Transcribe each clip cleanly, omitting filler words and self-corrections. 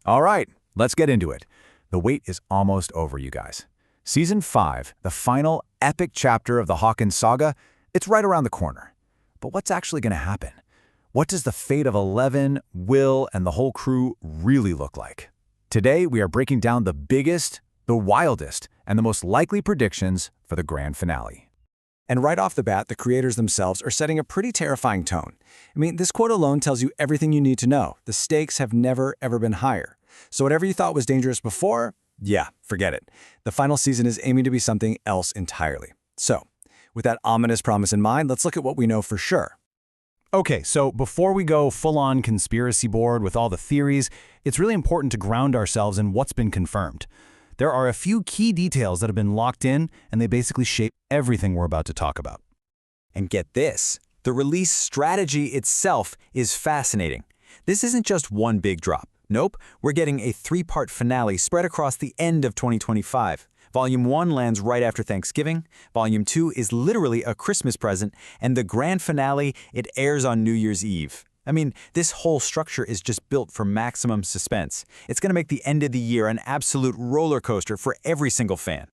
All right, let's get into it. The wait is almost over, you guys. Season 5, the final epic chapter of the Hawkins Saga, it's right around the corner. But what's actually going to happen? What does the fate of Eleven, Will, and the whole crew really look like? Today, we are breaking down the biggest, the wildest, and the most likely predictions for the grand finale. And right off the bat, the creators themselves are setting a pretty terrifying tone. I mean, this quote alone tells you everything you need to know. The stakes have never, ever been higher. So whatever you thought was dangerous before, yeah, forget it. The final season is aiming to be something else entirely. So, with that ominous promise in mind, let's look at what we know for sure. Okay, so before we go full-on conspiracy board with all the theories, it's really important to ground ourselves in what's been confirmed. There are a few key details that have been locked in, and they basically shape everything we're about to talk about. And get this, the release strategy itself is fascinating. This isn't just one big drop. Nope, we're getting a 3-part finale spread across the end of 2025. Volume 1 lands right after Thanksgiving, Volume 2 is literally a Christmas present, and the grand finale, it airs on New Year's Eve. I mean, this whole structure is just built for maximum suspense. It's going to make the end of the year an absolute roller coaster for every single fan.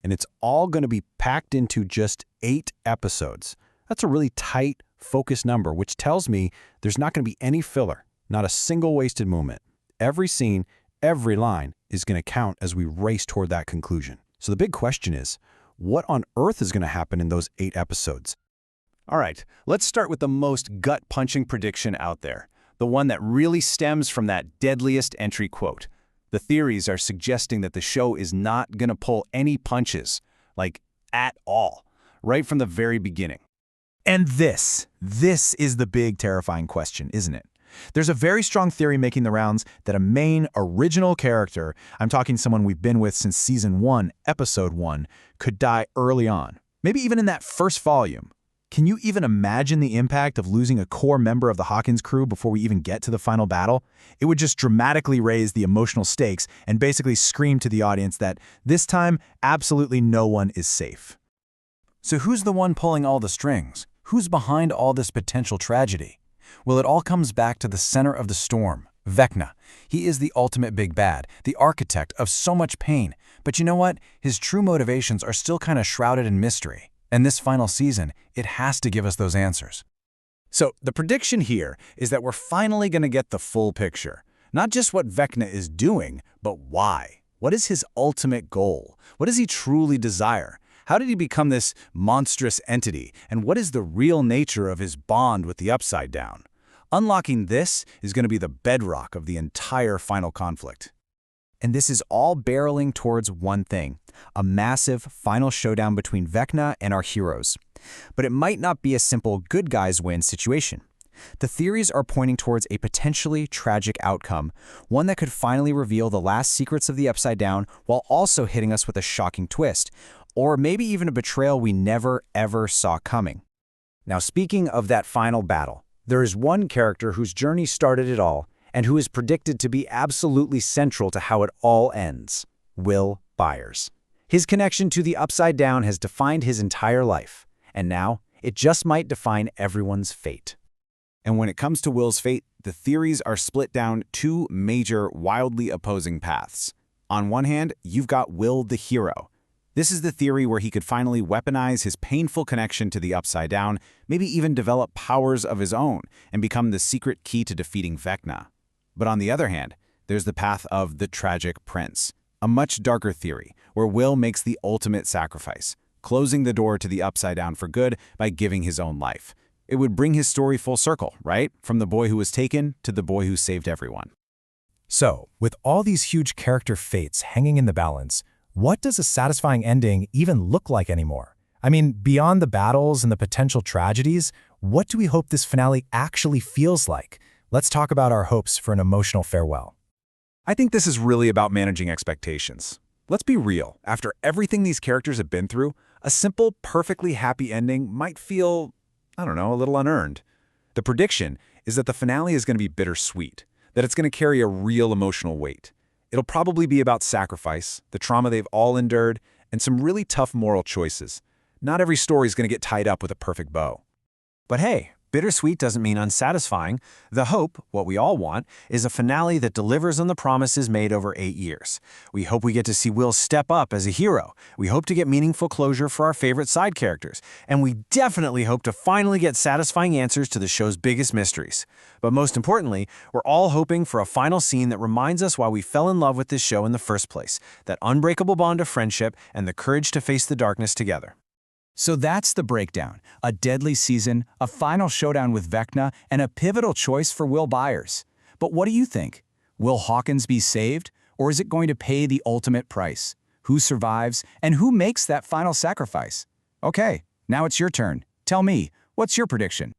And it's all going to be packed into just 8 episodes. That's a really tight, focused number, which tells me there's not going to be any filler, not a single wasted moment. Every scene, every line is going to count as we race toward that conclusion. So the big question is, what on earth is going to happen in those 8 episodes? All right, let's start with the most gut-punching prediction out there, the one that really stems from that deadliest entry quote. The theories are suggesting that the show is not going to pull any punches, like at all, right from the very beginning. And this is the big terrifying question, isn't it? There's a very strong theory making the rounds that a main original character, I'm talking someone we've been with since Season 1, Episode 1, could die early on, maybe even in that first volume. Can you even imagine the impact of losing a core member of the Hawkins crew before we even get to the final battle? It would just dramatically raise the emotional stakes and basically scream to the audience that this time, absolutely no one is safe. So who's the one pulling all the strings? Who's behind all this potential tragedy? Well, it all comes back to the center of the storm, Vecna. He is the ultimate big bad, the architect of so much pain. But you know what? His true motivations are still kind of shrouded in mystery. And this final season, it has to give us those answers. So the prediction here is that we're finally going to get the full picture. Not just what Vecna is doing, but why. What is his ultimate goal? What does he truly desire? How did he become this monstrous entity? And what is the real nature of his bond with the Upside Down? Unlocking this is going to be the bedrock of the entire final conflict. And this is all barreling towards one thing, a massive final showdown between Vecna and our heroes. But it might not be a simple good guys win situation. The theories are pointing towards a potentially tragic outcome, one that could finally reveal the last secrets of the Upside Down while also hitting us with a shocking twist, or maybe even a betrayal we never ever saw coming. Now, speaking of that final battle, there is one character whose journey started it all, and who is predicted to be absolutely central to how it all ends, Will Byers. His connection to the Upside Down has defined his entire life, and now it just might define everyone's fate. And when it comes to Will's fate, the theories are split down 2 major, wildly opposing paths. On one hand, you've got Will the hero. This is the theory where he could finally weaponize his painful connection to the Upside Down, maybe even develop powers of his own, and become the secret key to defeating Vecna. But on the other hand, there's the path of the tragic prince, a much darker theory where Will makes the ultimate sacrifice, closing the door to the Upside Down for good by giving his own life. It would bring his story full circle, right? From the boy who was taken to the boy who saved everyone. So, with all these huge character fates hanging in the balance, what does a satisfying ending even look like anymore? I mean, beyond the battles and the potential tragedies, what do we hope this finale actually feels like? Let's talk about our hopes for an emotional farewell. I think this is really about managing expectations. Let's be real. After everything these characters have been through, a simple, perfectly happy ending might feel, a little unearned. The prediction is that the finale is going to be bittersweet, that it's going to carry a real emotional weight. It'll probably be about sacrifice, the trauma they've all endured, and some really tough moral choices. Not every story is going to get tied up with a perfect bow. But hey, bittersweet doesn't mean unsatisfying. The hope, what we all want, is a finale that delivers on the promises made over 8 years. We hope we get to see Will step up as a hero. We hope to get meaningful closure for our favorite side characters. And we definitely hope to finally get satisfying answers to the show's biggest mysteries. But most importantly, we're all hoping for a final scene that reminds us why we fell in love with this show in the first place, that unbreakable bond of friendship and the courage to face the darkness together. So that's the breakdown. A deadly season, a final showdown with Vecna, and a pivotal choice for Will Byers. But what do you think? Will Hawkins be saved, or is it going to pay the ultimate price? Who survives, and who makes that final sacrifice? Okay, now it's your turn. Tell me, what's your prediction?